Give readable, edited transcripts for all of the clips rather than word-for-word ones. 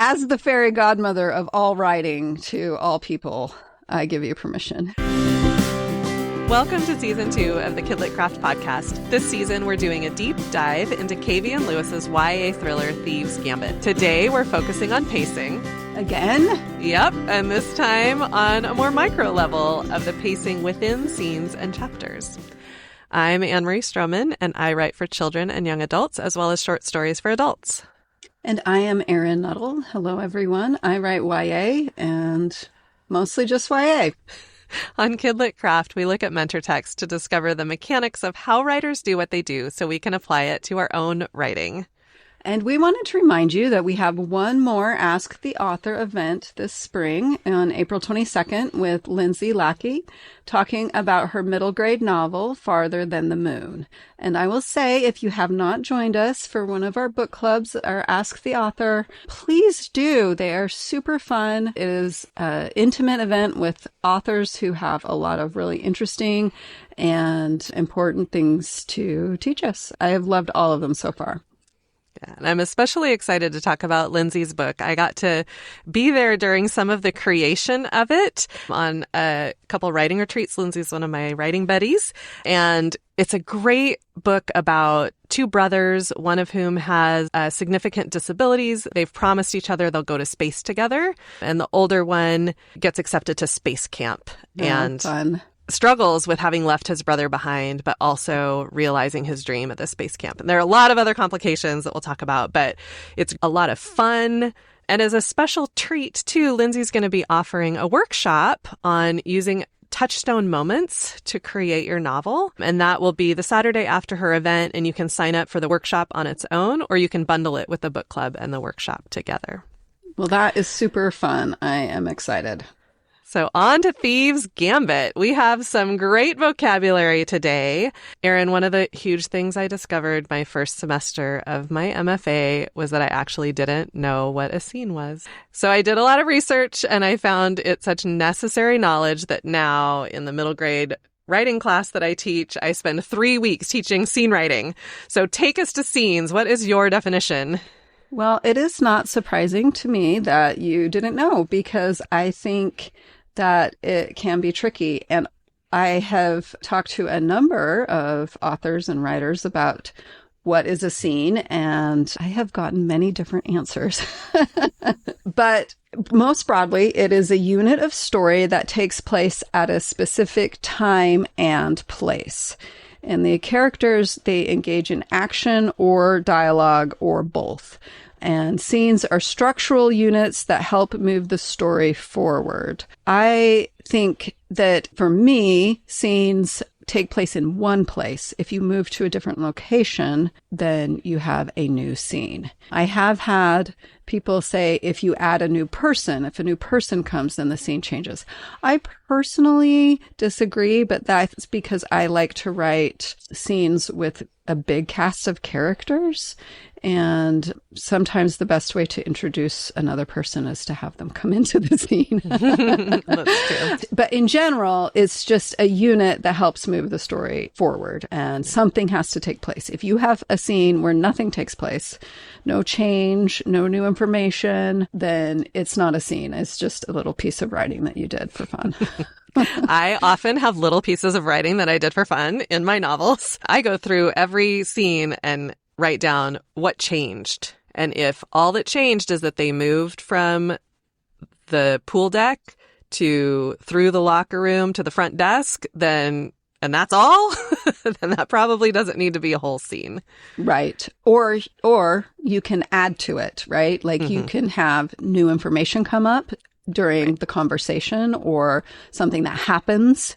As the fairy godmother of all writing to all people, I give you permission. Welcome to Season 2 of the Kidlit Craft Podcast. This season, we're doing a deep dive into Kavian Lewis's YA thriller, Thieves, Gambit. Today, we're focusing on pacing. Again? Yep, and this time on a more micro level of the pacing within scenes and chapters. I'm Anne-Marie Stroman, and I write for children and young adults, as well as short stories for adults. And I am Erin Nuttall. Hello, everyone. I write YA, and mostly just YA. On Kidlit Craft, we look at mentor text to discover the mechanics of how writers do what they do so we can apply it to our own writing. And we wanted to remind you that we have one more Ask the Author event this spring on April 22nd with Lindsay Lackey talking about her middle grade novel, Farther Than the Moon. And I will say, if you have not joined us for one of our book clubs or Ask the Author, please do. They are super fun. It is an intimate event with authors who have a lot of really interesting and important things to teach us. I have loved all of them so far. Yeah, and I'm especially excited to talk about Lindsay's book. I got to be there during some of the creation of it on a couple writing retreats. Lindsay's one of my writing buddies, and it's a great book about two brothers, one of whom has significant disabilities. They've promised each other they'll go to space together, and the older one gets accepted to space camp. And fun. Struggles with having left his brother behind, but also realizing his dream at the space camp. And there are a lot of other complications that we'll talk about, but it's a lot of fun. And as a special treat, too, Lindsay's going to be offering a workshop on using touchstone moments to create your novel. And that will be the Saturday after her event. And you can sign up for the workshop on its own, or you can bundle it with the book club and the workshop together. Well, that is super fun. I am excited. So on to Thieves, Gambit. We have some great vocabulary today. Erin, one of the huge things I discovered my first semester of my MFA was that I actually didn't know what a scene was. So I did a lot of research, and I found it such necessary knowledge that now in the middle grade writing class that I teach, I spend 3 weeks teaching scene writing. So take us to scenes. What is your definition? Well, it is not surprising to me that you didn't know, because I think that it can be tricky. And I have talked to a number of authors and writers about what is a scene, and I have gotten many different answers. But most broadly, it is a unit of story that takes place at a specific time and place. And the characters, they engage in action or dialogue or both. And scenes are structural units that help move the story forward. I think that for me, scenes take place in one place. If you move to a different location, then you have a new scene. I have had people say if you add a new person, if a new person comes, then the scene changes. I personally disagree, but that's because I like to write scenes with a big cast of characters. And sometimes the best way to introduce another person is to have them come into the scene. That's true. But in general, it's just a unit that helps move the story forward, and something has to take place. If you have a scene where nothing takes place, no change, no new information, then it's not a scene. It's just a little piece of writing that you did for fun. I often have little pieces of writing that I did for fun in my novels. I go through every scene and write down what changed. And if all that changed is that they moved from the pool deck to through the locker room to the front desk, then, and that's all, then that probably doesn't need to be a whole scene. Right. Or you can add to it, right? Like you can have new information come up during the conversation, or something that happens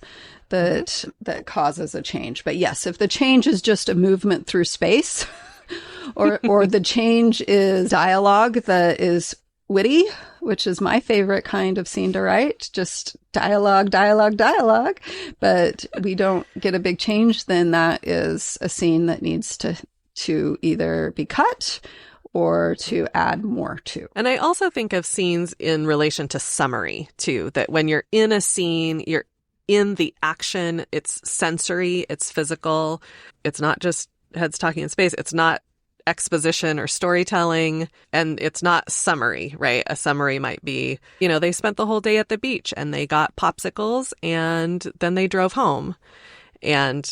that causes a change. But yes, if the change is just a movement through space, or the change is dialogue that is witty, which is my favorite kind of scene to write, just dialogue, but we don't get a big change, then that is a scene that needs to either be cut or to add more to. And I also think of scenes in relation to summary, too, that when you're in a scene, you're in the action, it's sensory, it's physical, it's not just heads talking in space, it's not exposition or storytelling, and it's not summary, right? A summary might be, they spent the whole day at the beach and they got popsicles and then they drove home. And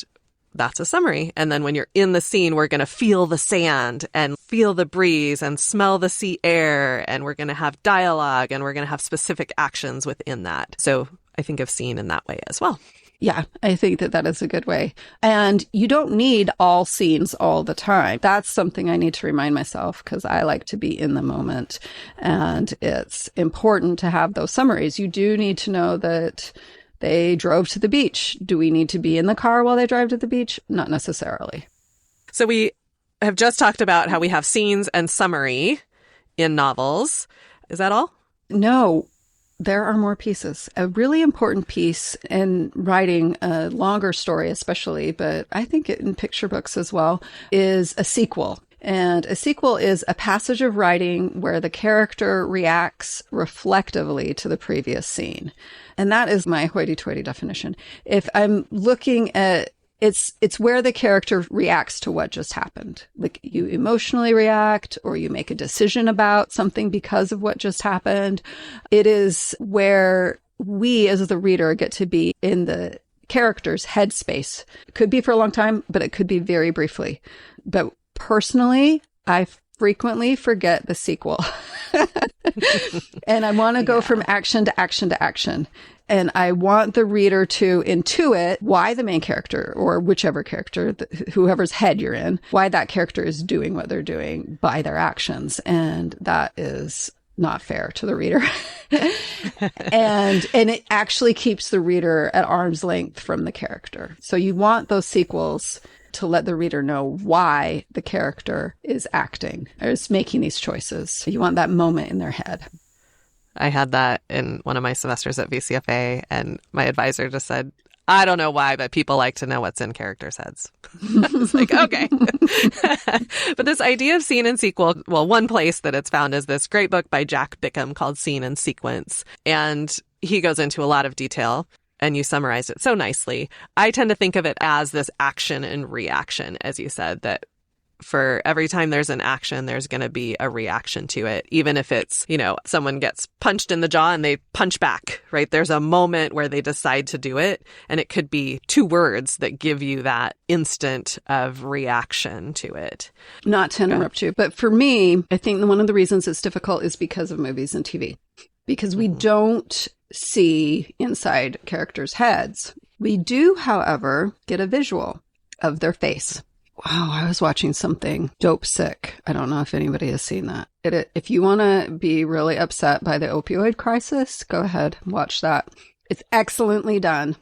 that's a summary. And then when you're in the scene, we're going to feel the sand and feel the breeze and smell the sea air. And we're going to have dialogue and we're going to have specific actions within that. So I think of scene in that way as well. Yeah, I think that is a good way. And you don't need all scenes all the time. That's something I need to remind myself because I like to be in the moment. And it's important to have those summaries. You do need to know that they drove to the beach. Do we need to be in the car while they drive to the beach? Not necessarily. So we have just talked about how we have scenes and summary in novels. Is that all? No, there are more pieces. A really important piece in writing a longer story especially, but I think in picture books as well, is a sequel. And a sequel is a passage of writing where the character reacts reflectively to the previous scene. And that is my hoity-toity definition. If I'm looking at it's where the character reacts to what just happened. Like you emotionally react or you make a decision about something because of what just happened. It is where we as the reader get to be in the character's headspace. It could be for a long time, but it could be very briefly. But personally, I frequently forget the sequel. And I want to go from action to action to action. And I want the reader to intuit why the main character or whichever character, whoever's head you're in, why that character is doing what they're doing by their actions. And that is not fair to the reader. and it actually keeps the reader at arm's length from the character. So you want those sequels to let the reader know why the character is acting or is making these choices. You want that moment in their head. I had that in one of my semesters at VCFA, and my advisor just said, I don't know why, but people like to know what's in characters' heads. It's like, okay. But this idea of scene and sequel, well, one place that it's found is this great book by Jack Bickham called Scene and Sequence. And he goes into a lot of detail, and you summarized it so nicely. I tend to think of it as this action and reaction, as you said, that for every time there's an action, there's going to be a reaction to it. Even if it's, someone gets punched in the jaw and they punch back, right? There's a moment where they decide to do it. And it could be 2 words that give you that instant of reaction to it. Not to interrupt you, but for me, I think one of the reasons it's difficult is because of movies and TV. Because we don't see inside characters' heads. We do, however, get a visual of their face. Wow, I was watching something dope sick. I don't know if anybody has seen that. If you want to be really upset by the opioid crisis, go ahead, watch that. It's excellently done.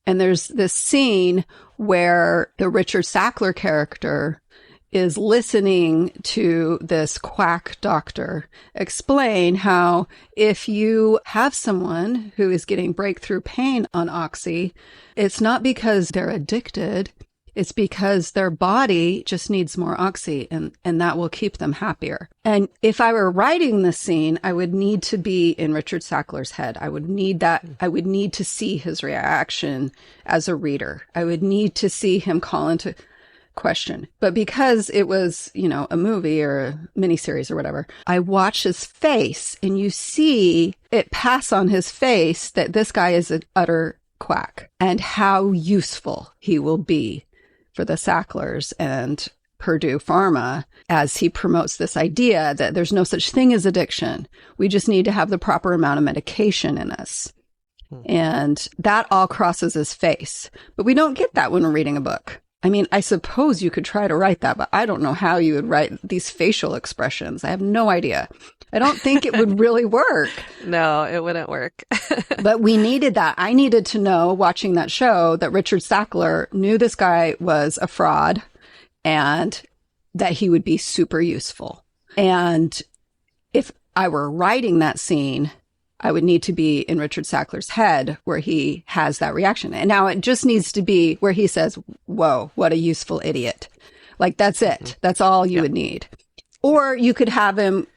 And there's this scene where the Richard Sackler character is listening to this quack doctor explain how if you have someone who is getting breakthrough pain on Oxy, it's not because they're addicted. It's because their body just needs more Oxy and that will keep them happier. And if I were writing this scene, I would need to be in Richard Sackler's head. I would need that. I would need to see his reaction as a reader. I would need to see him call into question. But because it was, a movie or a miniseries or whatever, I watch his face and you see it pass on his face that this guy is an utter quack and how useful he will be for the Sacklers and Purdue Pharma as he promotes this idea that there's no such thing as addiction. We just need to have the proper amount of medication in us. And that all crosses his face. But we don't get that when we're reading a book. I mean, I suppose you could try to write that, but I don't know how you would write these facial expressions. I have no idea. I don't think it would really work. No, it wouldn't work. But we needed that. I needed to know, watching that show, that Richard Sackler knew this guy was a fraud and that he would be super useful. And if I were writing that scene, I would need to be in Richard Sackler's head where he has that reaction. And now it just needs to be where he says, whoa, what a useful idiot. Like, that's it. That's all you would need. Or you could have him,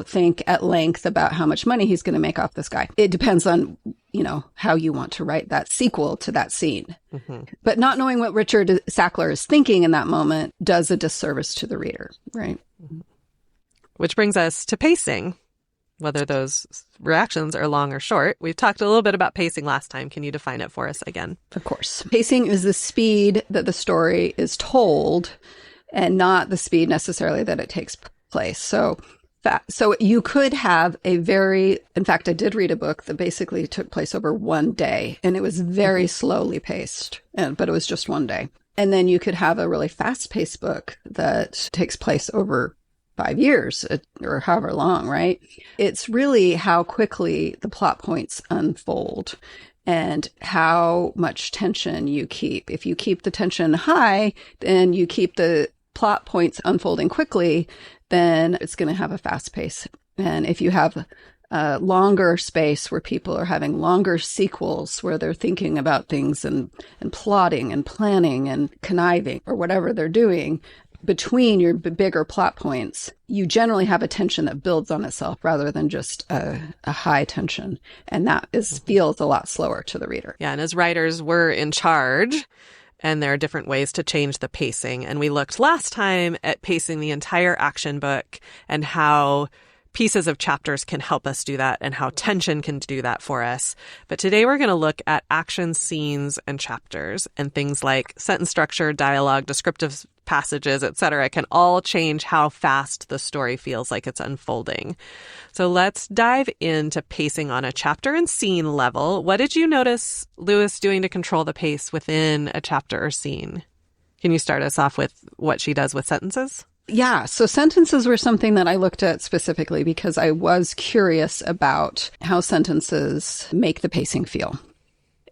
think at length about how much money he's going to make off this guy. It depends on, how you want to write that sequel to that scene. Mm-hmm. But not knowing what Richard Sackler is thinking in that moment does a disservice to the reader, right? Which brings us to pacing, whether those reactions are long or short. We've talked a little bit about pacing last time. Can you define it for us again? Of course. Pacing is the speed that the story is told and not the speed necessarily that it takes place. So you could have in fact, I did read a book that basically took place over one day, and it was very slowly paced, but it was just one day. And then you could have a really fast-paced book that takes place over 5 years or however long, right? It's really how quickly the plot points unfold and how much tension you keep. If you keep the tension high, then you keep the plot points unfolding quickly, then it's going to have a fast pace. And if you have a longer space where people are having longer sequels where they're thinking about things and plotting and planning and conniving or whatever they're doing between your bigger plot points, you generally have a tension that builds on itself rather than just a high tension. And that feels a lot slower to the reader. Yeah. And as writers, we're in charge. And there are different ways to change the pacing. And we looked last time at pacing the entire action book and how pieces of chapters can help us do that and how tension can do that for us. But today we're going to look at action scenes and chapters, and things like sentence structure, dialogue, descriptive passages, etc. can all change how fast the story feels like it's unfolding. So let's dive into pacing on a chapter and scene level. What did you notice Lewis doing to control the pace within a chapter or scene? Can you start us off with what she does with sentences? Yeah, so sentences were something that I looked at specifically because I was curious about how sentences make the pacing feel.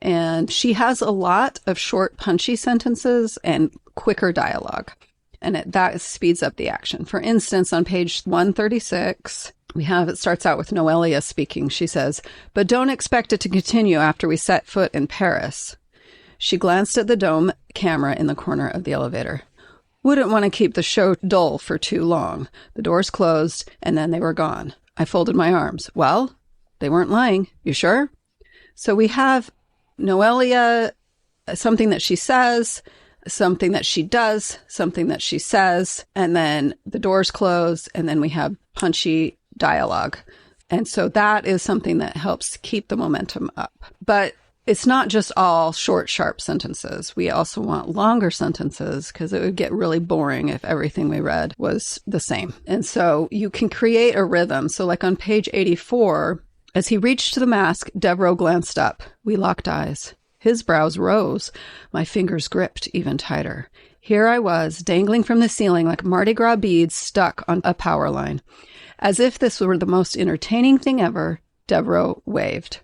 And she has a lot of short, punchy sentences and quicker dialogue. And that speeds up the action. For instance, on page 136, it starts out with Noelia speaking. She says, "But don't expect it to continue after we set foot in Paris." She glanced at the dome camera in the corner of the elevator. "Wouldn't want to keep the show dull for too long. The doors closed, and then they were gone. I folded my arms. Well, they weren't lying. You sure?" So we have Noelia, something that she says, something that she does, something that she says, and then the doors close, and then we have punchy dialogue. And so that is something that helps keep the momentum up. But it's not just all short, sharp sentences. We also want longer sentences because it would get really boring if everything we read was the same. And so you can create a rhythm. So like on page 84, as he reached to the mask, Devereaux glanced up. We locked eyes. His brows rose. My fingers gripped even tighter. Here I was, dangling from the ceiling like Mardi Gras beads stuck on a power line. As if this were the most entertaining thing ever, Devereaux waved.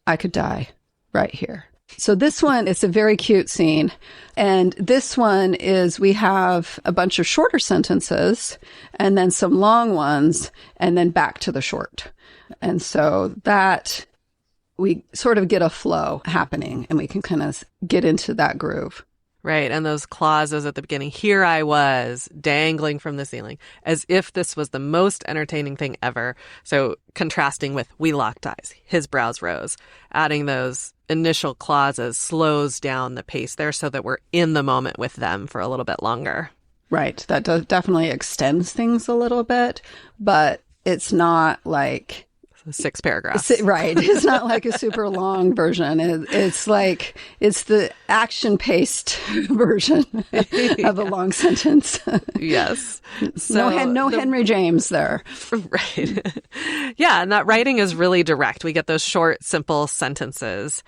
I could die right here. So this one is a very cute scene. And this one is we have a bunch of shorter sentences and then some long ones and then back to the short. And so that we sort of get a flow happening and we can kind of get into that groove. Right. And those clauses at the beginning, here I was dangling from the ceiling, as if this was the most entertaining thing ever. So contrasting with we locked eyes, his brows rose, adding those initial clauses slows down the pace there so that we're in the moment with them for a little bit longer. Right. That definitely extends things a little bit, but it's not like 6 paragraphs. Right. It's not like a super long version. It's the action-paced version of a long sentence. Yes. So no Henry James there. Right. Yeah. And that writing is really direct. We get those short, simple sentences.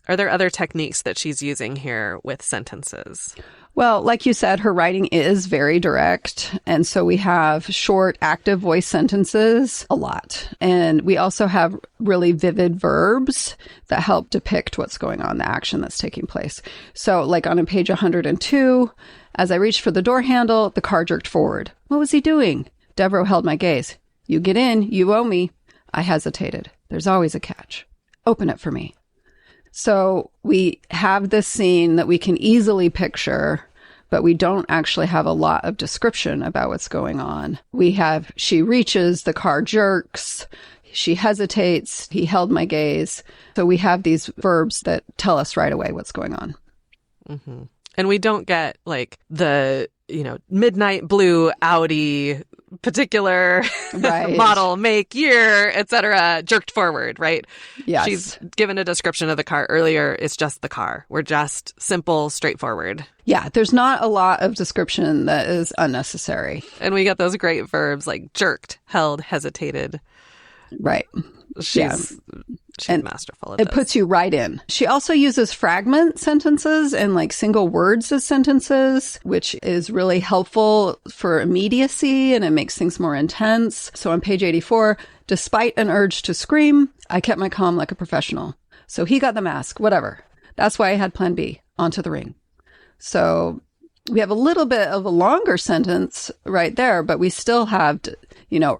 Are there other techniques that she's using here with sentences? Well, like you said, her writing is very direct. And so we have short, active voice sentences a lot. And we also have really vivid verbs that help depict what's going on, the action that's taking place. So like on page 102, as I reached for the door handle, the car jerked forward. What was he doing? Devereaux held my gaze. You get in, you owe me. I hesitated. There's always a catch. Open it for me. So we have this scene that we can easily picture but we don't actually have a lot of description about what's going on. We have, she reaches, the car jerks, she hesitates, he held my gaze. So we have these verbs that tell us right away what's going on. Mm-hmm. And we don't get like the, midnight blue Audi particular right. model, make, year, etc., jerked forward, right? Yes. She's given a description of the car earlier. It's just the car. We're just simple, straightforward. Yeah, there's not a lot of description that is unnecessary. And we get those great verbs like jerked, held, hesitated. Right. She's masterful at it this. puts you right in. She also uses fragment sentences and like single words as sentences, which is really helpful for immediacy and it makes things more intense. So on page 84, despite an urge to scream, I kept my calm like a professional. So he got the mask, whatever. That's why I had plan B, onto the ring. So we have a little bit of a longer sentence right there, but we still have,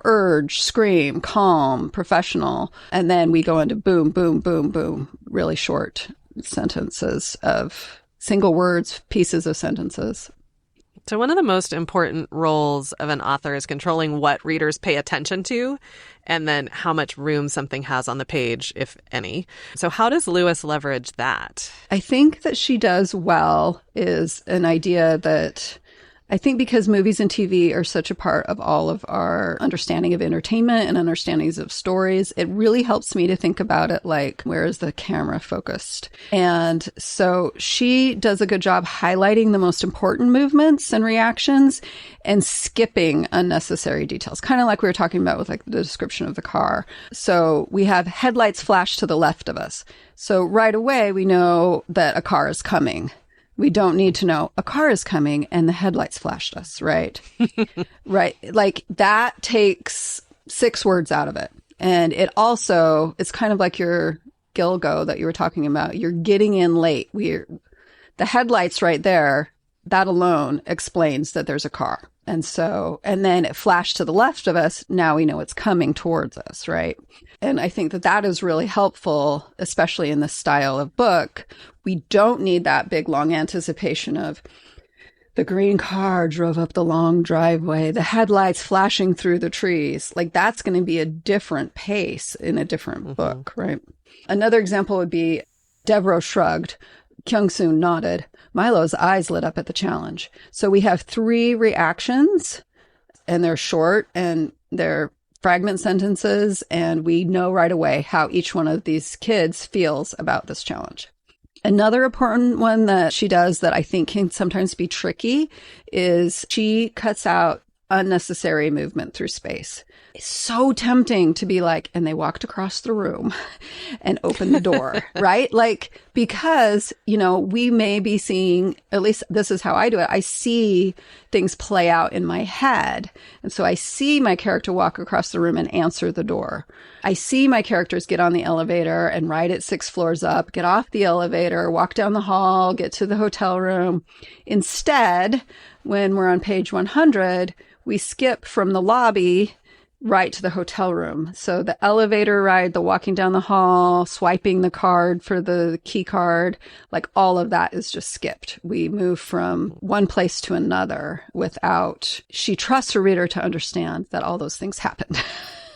urge, scream, calm, professional. And then we go into boom, boom, boom, boom, really short sentences of single words, pieces of sentences. So one of the most important roles of an author is controlling what readers pay attention to and then how much room something has on the page, if any. So how does Lewis leverage that? I think that she does well is an idea that I think because movies and TV are such a part of all of our understanding of entertainment and understandings of stories, it really helps me to think about it like, where is the camera focused? And so she does a good job highlighting the most important movements and reactions and skipping unnecessary details, kind of like we were talking about with like the description of the car. So we have headlights flash to the left of us. So right away, we know that a car is coming. We don't need to know a car is coming and the headlights flashed us, right? Right. Like that takes 6 words out of it. And it also, it's kind of like your Gilgo that you were talking about. You're getting in late. The headlights right there, that alone explains that there's a car. And then it flashed to the left of us. Now we know it's coming towards us, right? And I think that is really helpful, especially in this style of book. We don't need that big, long anticipation of the green car drove up the long driveway, the headlights flashing through the trees. Like that's going to be a different pace in a different book, right? Another example would be Devereaux shrugged. Kyung-soon nodded. Milo's eyes lit up at the challenge. So we have 3 reactions, and they're short, and they're fragment sentences, and we know right away how each one of these kids feels about this challenge. Another important one that she does that I think can sometimes be tricky is she cuts out unnecessary movement through space. It's so tempting to be like, and they walked across the room and opened the door, right? Like, because, we may be seeing, at least this is how I do it. I see things play out in my head. And so I see my character walk across the room and answer the door. I see my characters get on the elevator and ride it 6 floors up, get off the elevator, walk down the hall, get to the hotel room. Instead, when we're on page 100, we skip from the lobby right to the hotel room. So the elevator ride, the walking down the hall, swiping the card for the key card, like all of that is just skipped. We move from one place to another she trusts her reader to understand that all those things happened.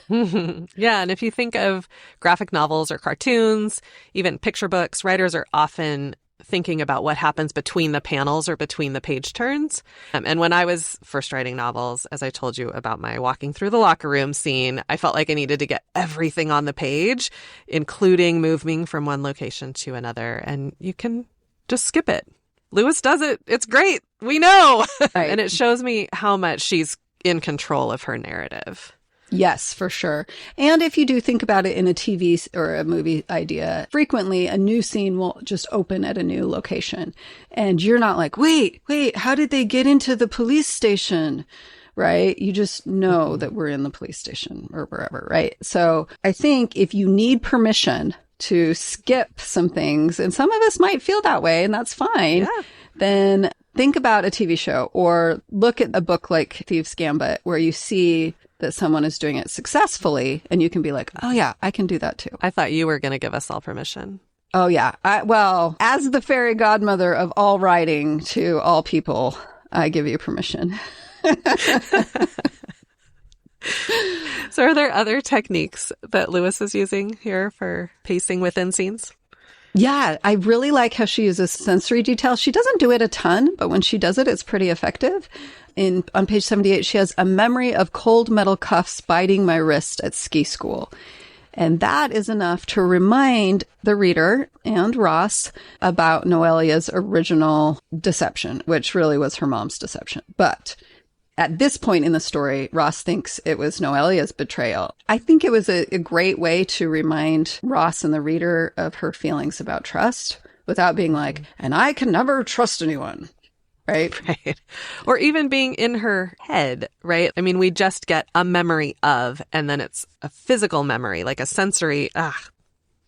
Yeah, and if you think of graphic novels or cartoons, even picture books, writers are often thinking about what happens between the panels or between the page turns. And when I was first writing novels, as I told you about my walking through the locker room scene, I felt like I needed to get everything on the page, including moving from one location to another. And you can just skip it. Lewis does it. It's great. We know. Right. And it shows me how much she's in control of her narrative. Yes, for sure. And if you do think about it in a TV or a movie idea, frequently a new scene will just open at a new location. And you're not like, wait, how did they get into the police station? Right? You just know that we're in the police station or wherever, right? So I think if you need permission to skip some things, and some of us might feel that way, and that's fine, then think about a TV show or look at a book like Thieves Gambit, where you see that someone is doing it successfully, and you can be like, oh yeah, I can do that too. I thought you were going to give us all permission. Oh, yeah. Well, as the fairy godmother of all writing to all people, I give you permission. So are there other techniques that Lewis is using here for pacing within scenes? Yeah, I really like how she uses sensory detail. She doesn't do it a ton, but when she does it, it's pretty effective. On page 78, she has a memory of cold metal cuffs biting my wrist at ski school. And that is enough to remind the reader and Ross about Noelia's original deception, which really was her mom's deception. But at this point in the story, Ross thinks it was Noelia's betrayal. I think it was a great way to remind Ross and the reader of her feelings about trust without being like, and I can never trust anyone. Right? Right. Or even being in her head, right? I mean, we just get a memory of, and then it's a physical memory, like a sensory,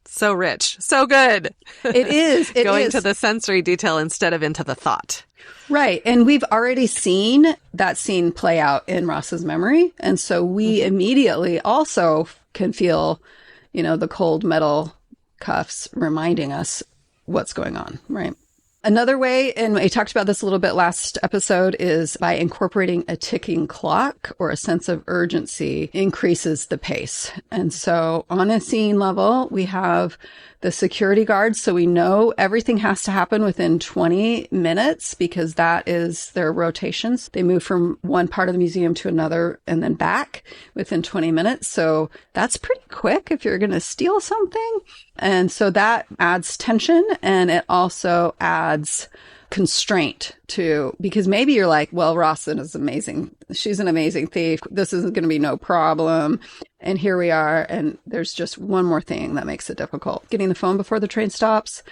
so rich, so good. It is. Going to the sensory detail instead of into the thought. Right. And we've already seen that scene play out in Ross's memory. And so we immediately also can feel, the cold metal cuffs reminding us what's going on, right? Another way, and we talked about this a little bit last episode, is by incorporating a ticking clock or a sense of urgency increases the pace. And so on a scene level, we have the security guards. So we know everything has to happen within 20 minutes because that is their rotations. They move from one part of the museum to another and then back within 20 minutes. So that's pretty quick if you're going to steal something. And so that adds tension, and it also adds constraint to, because maybe you're like, well, Rawson is amazing. She's an amazing thief. This isn't going to be no problem. And here we are. And there's just one more thing that makes it difficult. Getting the phone before the train stops,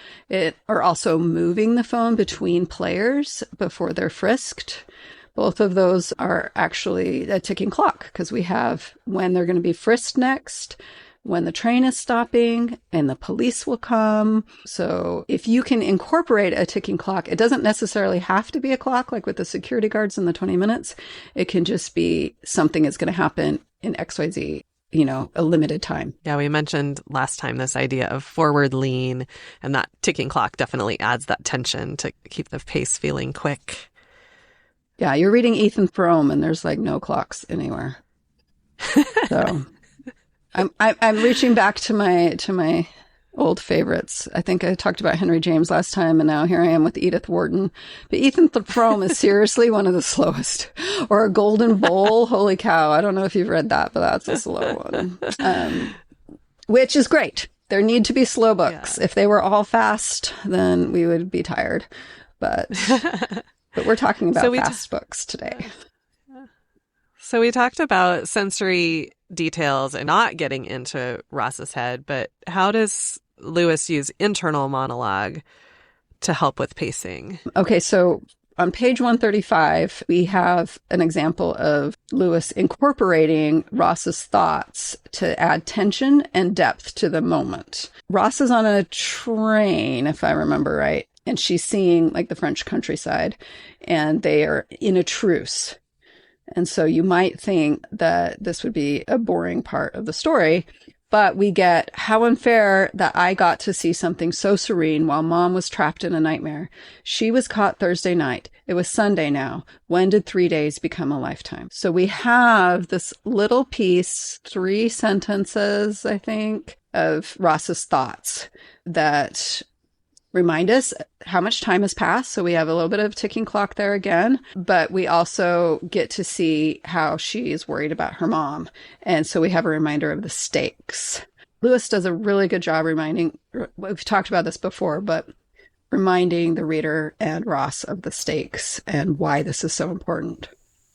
or also moving the phone between players before they're frisked. Both of those are actually a ticking clock because we have when they're going to be frisked next, when the train is stopping, and the police will come. So if you can incorporate a ticking clock, it doesn't necessarily have to be a clock like with the security guards in the 20 minutes. It can just be something is going to happen in XYZ, a limited time. Yeah, we mentioned last time this idea of forward lean, and that ticking clock definitely adds that tension to keep the pace feeling quick. Yeah, you're reading Ethan Frome and there's like no clocks anywhere. So I'm reaching back to my old favorites. I think I talked about Henry James last time, and now here I am with Edith Wharton. But Ethan Frome is seriously one of the slowest. Or A Golden Bowl. Holy cow. I don't know if you've read that, but that's a slow one. Which is great. There need to be slow books. Yeah. If they were all fast, then we would be tired. But we're talking about fast books today. So we talked about sensory details and not getting into Ross's head, but how does Lewis use internal monologue to help with pacing? Okay, so on page 135, we have an example of Lewis incorporating Ross's thoughts to add tension and depth to the moment. Ross is on a train, if I remember right, and she's seeing like the French countryside, and they are in a truce. And so you might think that this would be a boring part of the story, but we get how unfair that I got to see something so serene while Mom was trapped in a nightmare. She was caught Thursday night. It was Sunday now. When did 3 days become a lifetime? So we have this little piece, 3 sentences, I think, of Ross's thoughts that remind us how much time has passed. So we have a little bit of ticking clock there again, but we also get to see how she is worried about her mom. And so we have a reminder of the stakes. Lewis does a really good job reminding, we've talked about this before, but reminding the reader and Ross of the stakes and why this is so important.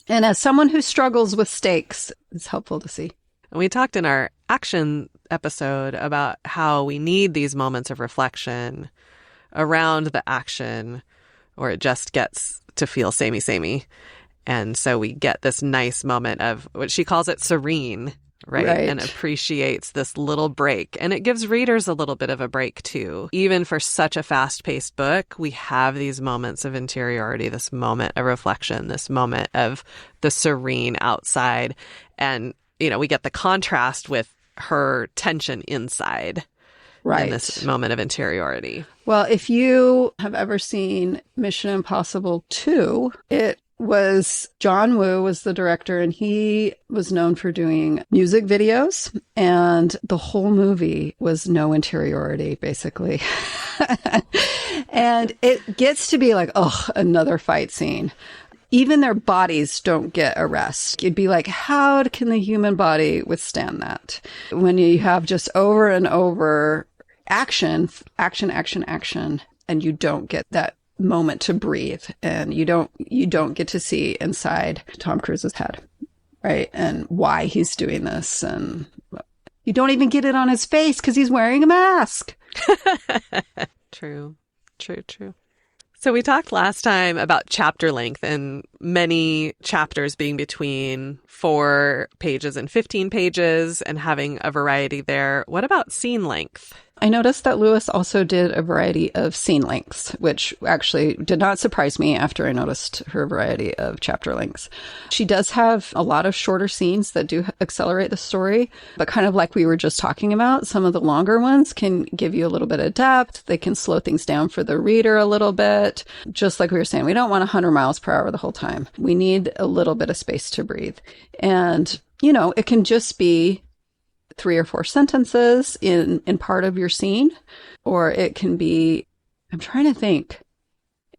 And as someone who struggles with stakes, it's helpful to see. We talked in our action episode about how we need these moments of reflection around the action, or it just gets to feel samey. And so we get this nice moment of what she calls it serene, right? And appreciates this little break. And it gives readers a little bit of a break too. Even for such a fast-paced book, we have these moments of interiority, this moment of reflection, this moment of the serene outside. And, we get the contrast with her tension inside. in this moment of interiority. Well, if you have ever seen Mission Impossible 2, it was John Woo was the director, and he was known for doing music videos, and the whole movie was no interiority, basically. And it gets to be like, oh, another fight scene. Even their bodies don't get a rest. You'd be like, how can the human body withstand that? When you have just over and over action, and you don't get that moment to breathe, and you don't get to see inside Tom Cruise's head, right? And why he's doing this. And you don't even get it on his face because he's wearing a mask. True. So we talked last time about chapter length and many chapters being between 4 pages and 15 pages and having a variety there. What about scene length? I noticed that Lewis also did a variety of scene lengths, which actually did not surprise me after I noticed her variety of chapter lengths. She does have a lot of shorter scenes that do accelerate the story, but kind of like we were just talking about, some of the longer ones can give you a little bit of depth. They can slow things down for the reader a little bit. Just like we were saying, we don't want 100 miles per hour the whole time. We need a little bit of space to breathe. And, it can just be 3 or 4 sentences in part of your scene, or it can be, I'm trying to think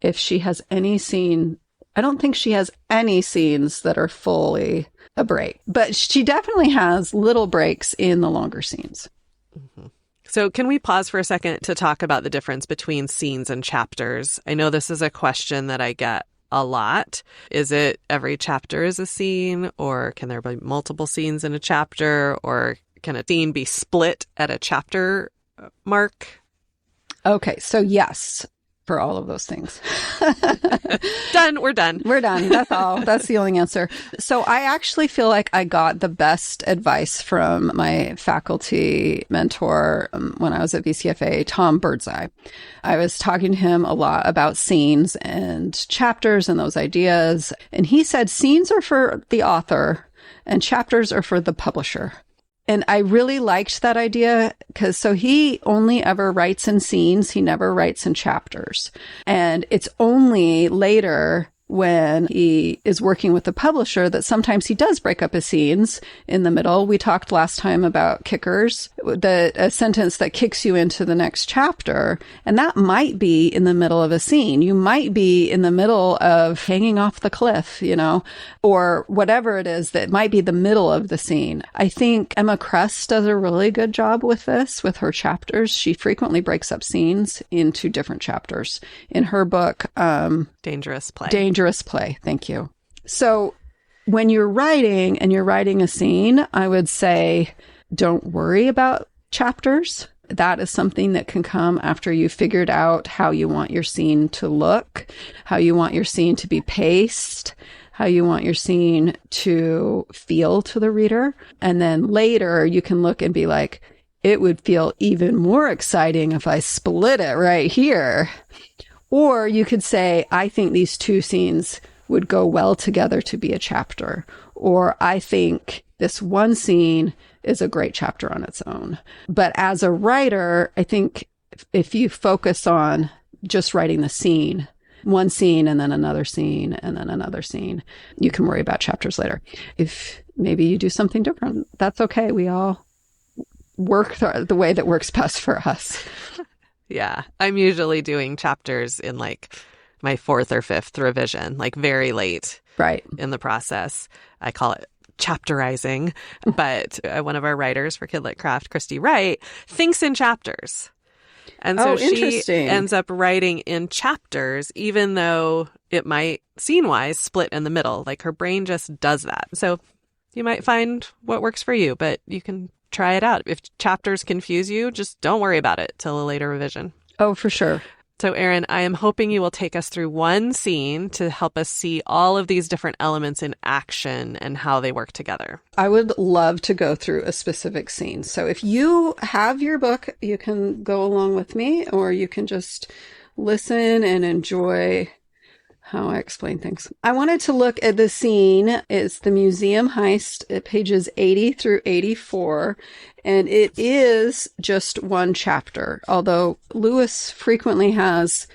if she has any scene. I don't think she has any scenes that are fully a break, but she definitely has little breaks in the longer scenes. Mm-hmm. So can we pause for a second to talk about the difference between scenes and chapters? I know this is a question that I get a lot. Is it every chapter is a scene, or can there be multiple scenes in a chapter, or can a scene be split at a chapter mark? Okay, so yes, for all of those things. Done. We're done. We're done. That's all. That's the only answer. So I actually feel like I got the best advice from my faculty mentor when I was at VCFA, Tom Birdseye. I was talking to him a lot about scenes and chapters and those ideas. And he said scenes are for the author and chapters are for the publisher. And I really liked that idea because so he only ever writes in scenes. He never writes in chapters. And it's only later when he is working with the publisher that sometimes he does break up his scenes in the middle. We talked last time about kickers, a sentence that kicks you into the next chapter. And that might be in the middle of a scene. You might be in the middle of hanging off the cliff, or whatever it is that might be the middle of the scene. I think Emma Kress does a really good job with this, with her chapters. She frequently breaks up scenes into different chapters. In her book, Dangerous Play. Dangerous Play. Thank you. So when you're writing and you're writing a scene, I would say don't worry about chapters. That is something that can come after you've figured out how you want your scene to look, how you want your scene to be paced, how you want your scene to feel to the reader. And then later you can look and be like, it would feel even more exciting if I split it right here. Or you could say, I think these 2 scenes would go well together to be a chapter. Or I think this one scene is a great chapter on its own. But as a writer, I think if you focus on just writing the scene, one scene and then another scene and then another scene, you can worry about chapters later. If maybe you do something different, that's okay. We all work the way that works best for us. Yeah. I'm usually doing chapters in like my 4th or 5th revision, like very late in the process. I call it chapterizing. But one of our writers for Kidlit Craft, Christy Wright, thinks in chapters. And so she ends up writing in chapters, even though it might scene-wise split in the middle. Like her brain just does that. So you might find what works for you, but you can try it out. If chapters confuse you, just don't worry about it till a later revision. Oh, for sure. So, Erin, I am hoping you will take us through one scene to help us see all of these different elements in action and how they work together. I would love to go through a specific scene. So if you have your book, you can go along with me, or you can just listen and enjoy how I explain things. I wanted to look at the scene. It's the museum heist at pages 80 through 84. And it is just one chapter, although Lewis frequently has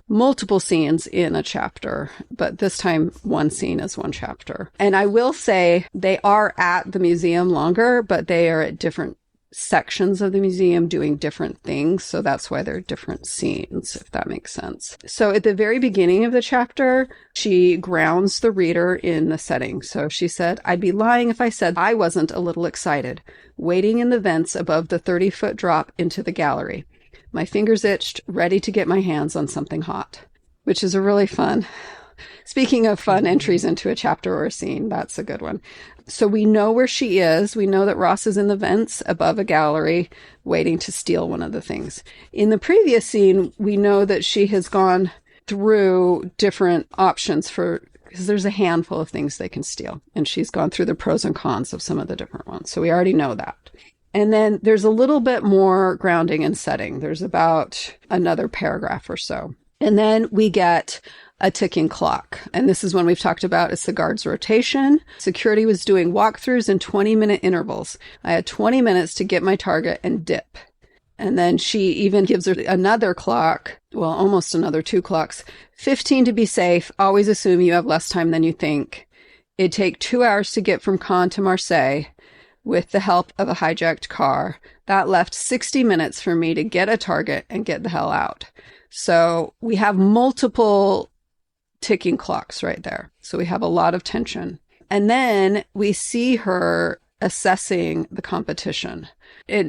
multiple scenes in a chapter, but this time one scene is one chapter. And I will say they are at the museum longer, but they are at different sections of the museum doing different things. So that's why they're different scenes, if that makes sense. So at the very beginning of the chapter, she grounds the reader in the setting. So she said, "I'd be lying if I said I wasn't a little excited, waiting in the vents above the 30-foot drop into the gallery. My fingers itched, ready to get my hands on something hot," which is a really fun. Speaking of fun entries into a chapter or a scene, that's a good one. So we know where she is. We know that Ross is in the vents above a gallery waiting to steal one of the things. In the previous scene, we know that she has gone through different options because there's a handful of things they can steal. And she's gone through the pros and cons of some of the different ones. So we already know that. And then there's a little bit more grounding and setting. There's about another paragraph or so. And then we get a ticking clock. And this is one we've talked about. It's the guard's rotation. Security was doing walkthroughs in 20-minute intervals. I had 20 minutes to get my target and dip. And then she even gives her another clock, well, almost another 2 clocks. 15 to be safe. Always assume you have less time than you think. It'd take 2 hours to get from Caen to Marseille with the help of a hijacked car. That left 60 minutes for me to get a target and get the hell out. So we have multiple ticking clocks right there. So we have a lot of tension. And then we see her assessing the competition.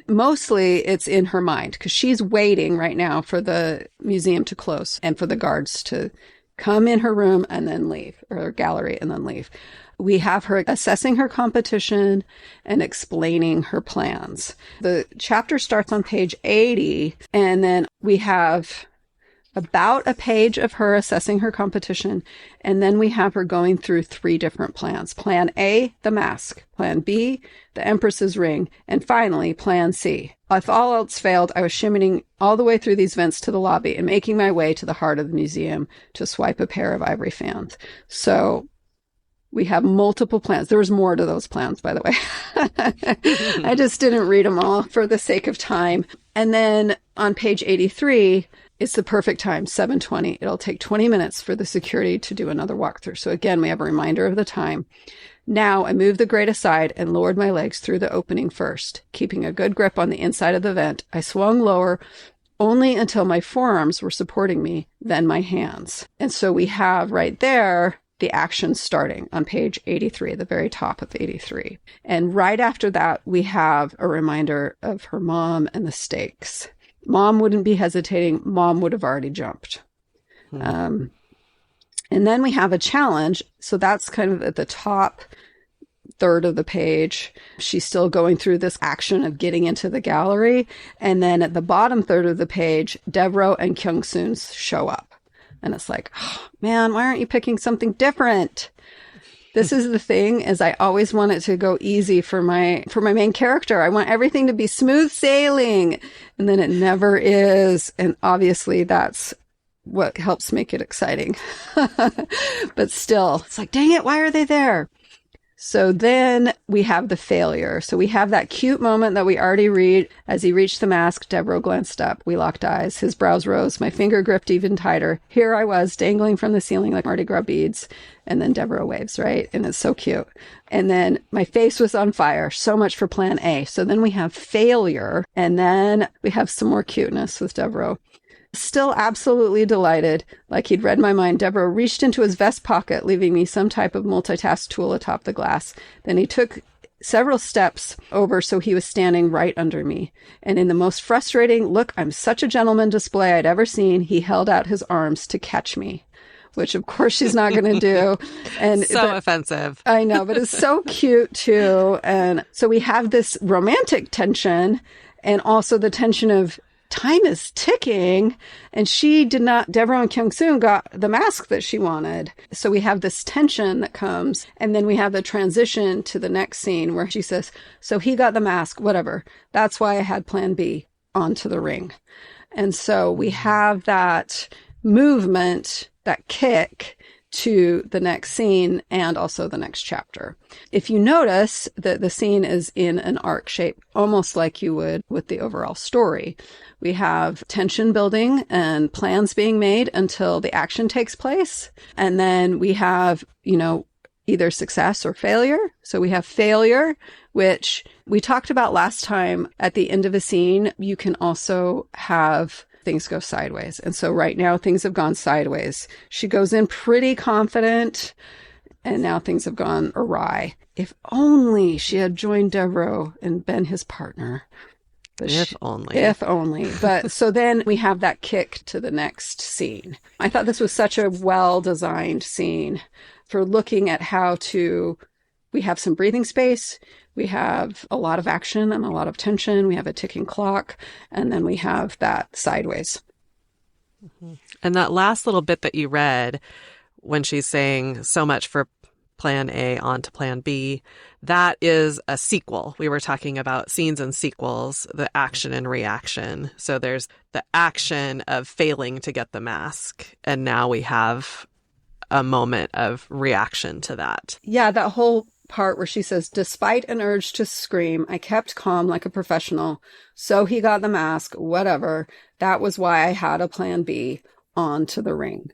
Mostly it's in her mind because she's waiting right now for the museum to close and for the guards to come in her room and then leave, or gallery and then leave. We have her assessing her competition and explaining her plans. The chapter starts on page 80, and then we have about a page of her assessing her competition, and then we have her going through 3 different plans. Plan A, the mask. Plan B, the Empress's ring. And finally, Plan C. If all else failed, I was shimmying all the way through these vents to the lobby and making my way to the heart of the museum to swipe a pair of ivory fans. So we have multiple plans. There was more to those plans, by the way. I just didn't read them all for the sake of time. And then on page 83, it's the perfect time, 7:20. It'll take 20 minutes for the security to do another walkthrough. So again, we have a reminder of the time. Now I moved the grate aside and lowered my legs through the opening first. Keeping a good grip on the inside of the vent, I swung lower only until my forearms were supporting me, then my hands. And so we have right there the action starting on page 83, at the very top of 83. And right after that, we have a reminder of her mom and the stakes. Mom wouldn't be hesitating. Mom would have already jumped. And then we have a challenge. So that's kind of at the top third of the page. She's still going through this action of getting into the gallery. And then at the bottom third of the page, Devereaux and Kyung-soon show up. And it's like, oh, man, why aren't you picking something different? This is the thing, is I always want it to go easy for my main character. I want everything to be smooth sailing, and then it never is. And obviously that's what helps make it exciting. But still, it's like, dang it, why are they there? So then we have the failure. So we have that cute moment that we already read. As he reached the mask, Devereaux glanced up. We locked eyes. His brows rose. My finger gripped even tighter. Here I was, dangling from the ceiling like Mardi Gras beads. And then Devereaux waves, right? And it's so cute. And then my face was on fire. So much for plan A. So then we have failure. And then we have some more cuteness with Devereaux. Still absolutely delighted, like he'd read my mind, Devereaux reached into his vest pocket, leaving me some type of multitask tool atop the glass. Then he took several steps over so he was standing right under me. And in the most frustrating, look, I'm such a gentleman display I'd ever seen, he held out his arms to catch me, which of course she's not going to do. And so offensive. I know, but it's so cute too. And so we have this romantic tension and also the tension of time is ticking, and she did not, Devereaux and Kyung-soon got the mask that she wanted. So we have this tension that comes, and then we have the transition to the next scene where she says, so he got the mask, whatever. That's why I had plan B, onto the ring. And so we have that movement, that kick, to the next scene and also the next chapter. If you notice that the scene is in an arc shape, almost like you would with the overall story. We have tension building and plans being made until the action takes place. And then we have, either success or failure. So we have failure, which we talked about last time. At the end of a scene, you can also have things go sideways. And so right now things have gone sideways. She goes in pretty confident and now things have gone awry. If only she had joined Devereaux and been his partner. If only. If only. But so then we have that kick to the next scene. I thought this was such a well-designed scene for looking at we have some breathing space. We have a lot of action and a lot of tension. We have a ticking clock. And then we have that sideways. And that last little bit that you read when she's saying so much for plan A on to plan B, that is a sequel. We were talking about scenes and sequels, the action and reaction. So there's the action of failing to get the mask. And now we have a moment of reaction to that. Yeah, that whole part where she says, despite an urge to scream, I kept calm like a professional. So he got the mask, whatever. That was why I had a plan B on to the ring.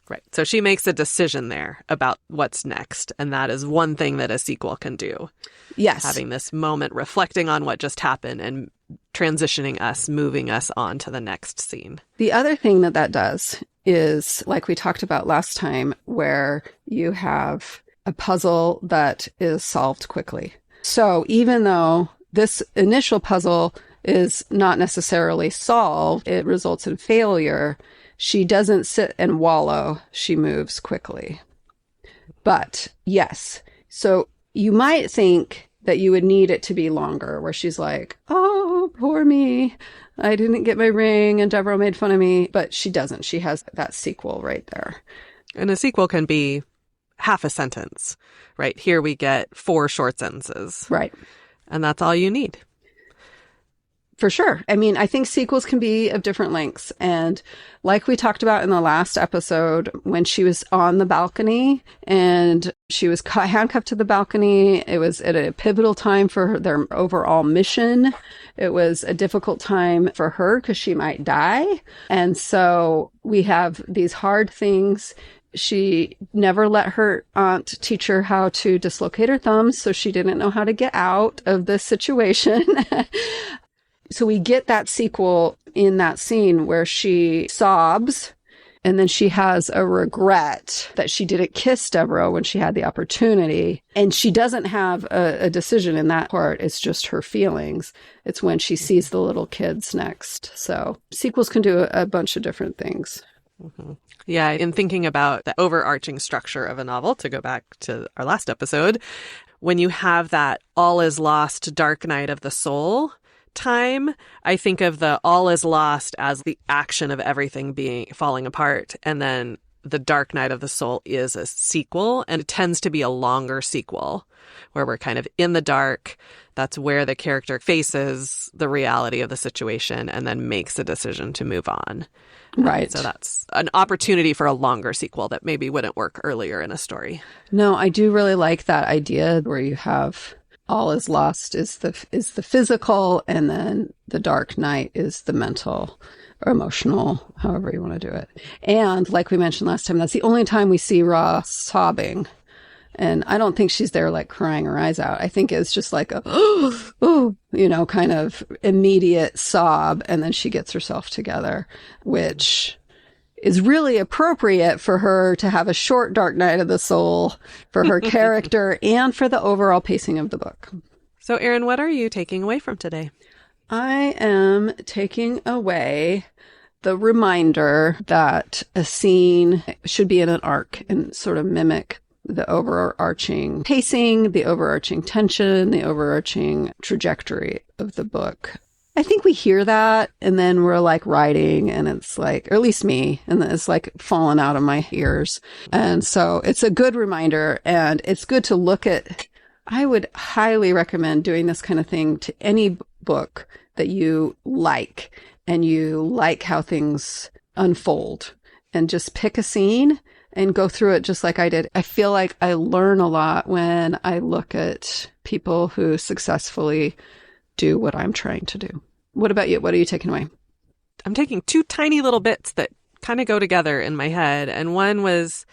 Right. So she makes a decision there about what's next. And that is one thing that a sequel can do. Yes. Having this moment, reflecting on what just happened and transitioning us, moving us on to the next scene. The other thing that does is, like we talked about last time, where you have a puzzle that is solved quickly. So even though this initial puzzle is not necessarily solved, it results in failure. She doesn't sit and wallow. She moves quickly. But yes, so you might think that you would need it to be longer, where she's like, oh, poor me. I didn't get my ring and Devereaux made fun of me. But she doesn't. She has that sequel right there. And a sequel can be half a sentence, right? Here we get 4 short sentences. Right. And that's all you need. For sure. I mean, I think sequels can be of different lengths. And like we talked about in the last episode, when she was on the balcony and she was handcuffed to the balcony, it was at a pivotal time for their overall mission. It was a difficult time for her because she might die. And so we have these hard things. She never let her aunt teach her how to dislocate her thumbs, so she didn't know how to get out of this situation. So we get that sequel in that scene where she sobs and then she has a regret that she didn't kiss Devereaux when she had the opportunity. And she doesn't have a decision in that part. It's just her feelings. It's when she sees the little kids next. So sequels can do a bunch of different things. Mm-hmm. Yeah, in thinking about the overarching structure of a novel, to go back to our last episode, when you have that all is lost, dark night of the soul time, I think of the all is lost as the action of everything falling apart. And then the dark night of the soul is a sequel, and it tends to be a longer sequel where we're kind of in the dark. That's where the character faces the reality of the situation and then makes a decision to move on. Right. So that's an opportunity for a longer sequel that maybe wouldn't work earlier in a story. No, I do really like that idea where you have all is lost is the physical, and then the dark night is the mental or emotional, however you want to do it. And like we mentioned last time, that's the only time we see Ra sobbing. And I don't think she's there like crying her eyes out. I think it's just like a, kind of immediate sob. And then she gets herself together, which is really appropriate for her to have a short dark night of the soul for her character and for the overall pacing of the book. So, Erin, what are you taking away from today? I am taking away the reminder that a scene should be in an arc and sort of mimic the overarching pacing, the overarching tension, the overarching trajectory of the book. I think we hear that and then we're like writing and it's like, or at least me, and it's like falling out of my ears. And so it's a good reminder, and it's good to look at. I would highly recommend doing this kind of thing to any book that you like and you like how things unfold, and just pick a scene and go through it just like I did. I feel like I learn a lot when I look at people who successfully do what I'm trying to do. What about you? What are you taking away? I'm taking two tiny little bits that kind of go together in my head. And one was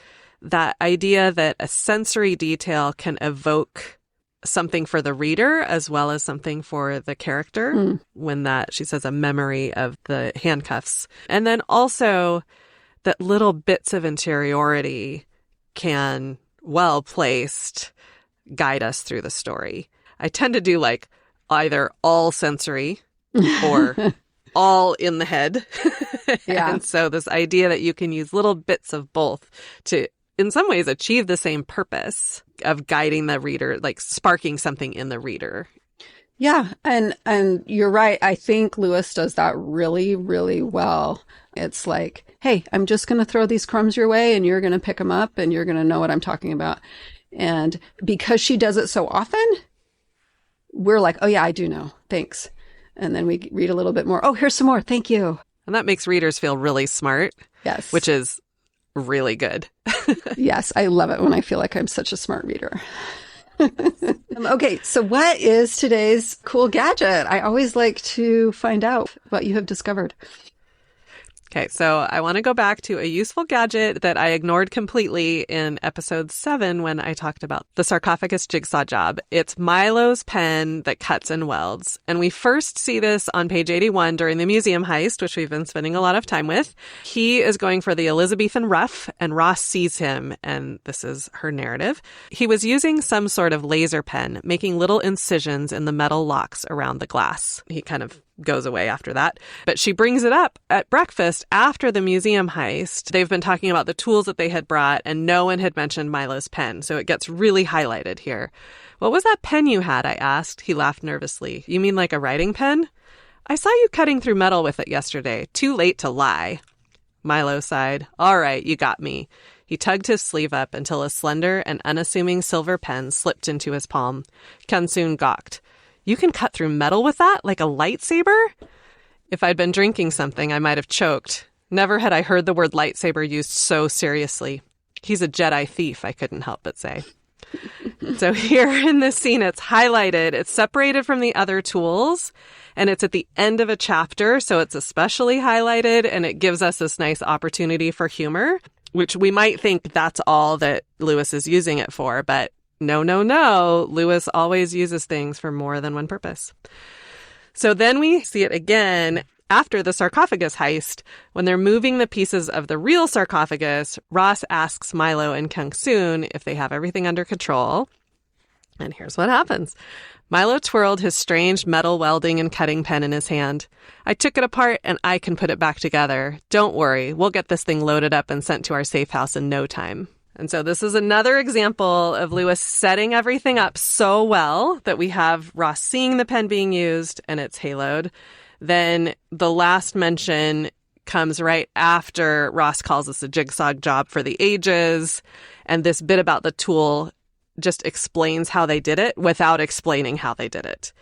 that idea that a sensory detail can evoke something for the reader as well as something for the character when that, she says, a memory of the handcuffs. And then also that little bits of interiority can, well placed, guide us through the story. I tend to do like either all sensory or all in the head. Yeah. And so this idea that you can use little bits of both to, in some ways, achieve the same purpose of guiding the reader, like sparking something in the reader. Yeah. And you're right. I think Lewis does that really, really well. It's like, hey, I'm just going to throw these crumbs your way and you're going to pick them up and you're going to know what I'm talking about. And because she does it so often, we're like, oh yeah, I do know. Thanks. And then we read a little bit more. Oh, here's some more. Thank you. And that makes readers feel really smart. Yes. Which is really good. Yes. I love it when I feel like I'm such a smart reader. Okay. So what is today's cool gadget? I always like to find out what you have discovered. Okay, so I want to go back to a useful gadget that I ignored completely in episode 7 when I talked about the sarcophagus jigsaw job. It's Milo's pen that cuts and welds. And we first see this on page 81 during the museum heist, which we've been spending a lot of time with. He is going for the Elizabethan ruff, and Ross sees him, and this is her narrative. He was using some sort of laser pen, making little incisions in the metal locks around the glass. He kind of goes away after that. But she brings it up at breakfast after the museum heist. They've been talking about the tools that they had brought, and no one had mentioned Milo's pen, so it gets really highlighted here. What was that pen you had? I asked. He laughed nervously. You mean like a writing pen? I saw you cutting through metal with it yesterday. Too late to lie. Milo sighed. All right, you got me. He tugged his sleeve up until a slender and unassuming silver pen slipped into his palm. Kansun gawked. You can cut through metal with that, like a lightsaber? If I'd been drinking something, I might have choked. Never had I heard the word lightsaber used so seriously. He's a Jedi thief, I couldn't help but say. So here in this scene, it's highlighted. It's separated from the other tools, and it's at the end of a chapter, so it's especially highlighted, and it gives us this nice opportunity for humor, which we might think that's all that Lewis is using it for, but no. Lewis always uses things for more than one purpose. So then we see it again after the sarcophagus heist. When they're moving the pieces of the real sarcophagus, Ross asks Milo and Kansun if they have everything under control. And here's what happens. Milo twirled his strange metal welding and cutting pen in his hand. I took it apart and I can put it back together. Don't worry, we'll get this thing loaded up and sent to our safe house in no time. And so this is another example of Lewis setting everything up so well that we have Ross seeing the pen being used and it's haloed. Then the last mention comes right after Ross calls this a jigsaw job for the ages. And this bit about the tool just explains how they did it without explaining how they did it.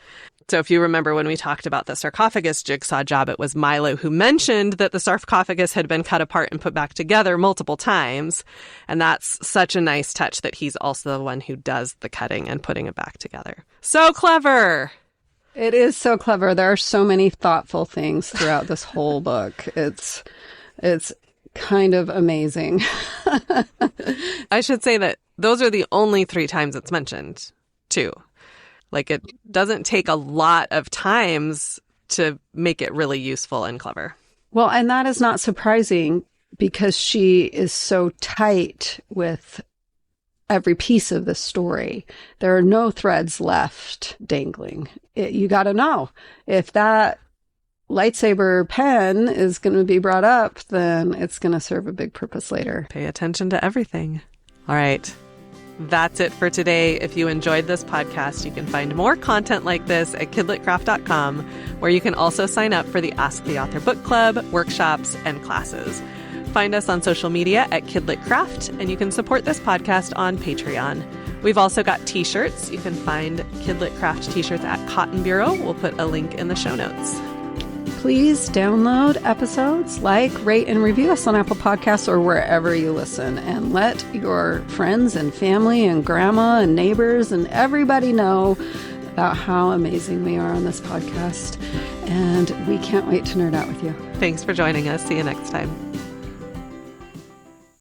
So if you remember when we talked about the sarcophagus jigsaw job, it was Milo who mentioned that the sarcophagus had been cut apart and put back together multiple times. And that's such a nice touch that he's also the one who does the cutting and putting it back together. So clever! It is so clever. There are so many thoughtful things throughout this whole book. It's kind of amazing. I should say that those are the only 3 times it's mentioned, too. Like, it doesn't take a lot of times to make it really useful and clever. Well, and that is not surprising because she is so tight with every piece of the story. There are no threads left dangling. You got to know if that lightsaber pen is going to be brought up, then it's going to serve a big purpose later. Pay attention to everything. All right. That's it for today. If you enjoyed this podcast, you can find more content like this at kidlitcraft.com, where you can also sign up for the Ask the Author book club, workshops, and classes. Find us on social media at KidLitCraft, and you can support this podcast on Patreon. We've also got t-shirts. You can find Kid Lit Craft t-shirts at Cotton Bureau. We'll put a link in the show notes. please download episodes, like, rate, and review us on Apple Podcasts or wherever you listen. And let your friends and family and grandma and neighbors and everybody know about how amazing we are on this podcast. And we can't wait to nerd out with you. Thanks for joining us. See you next time.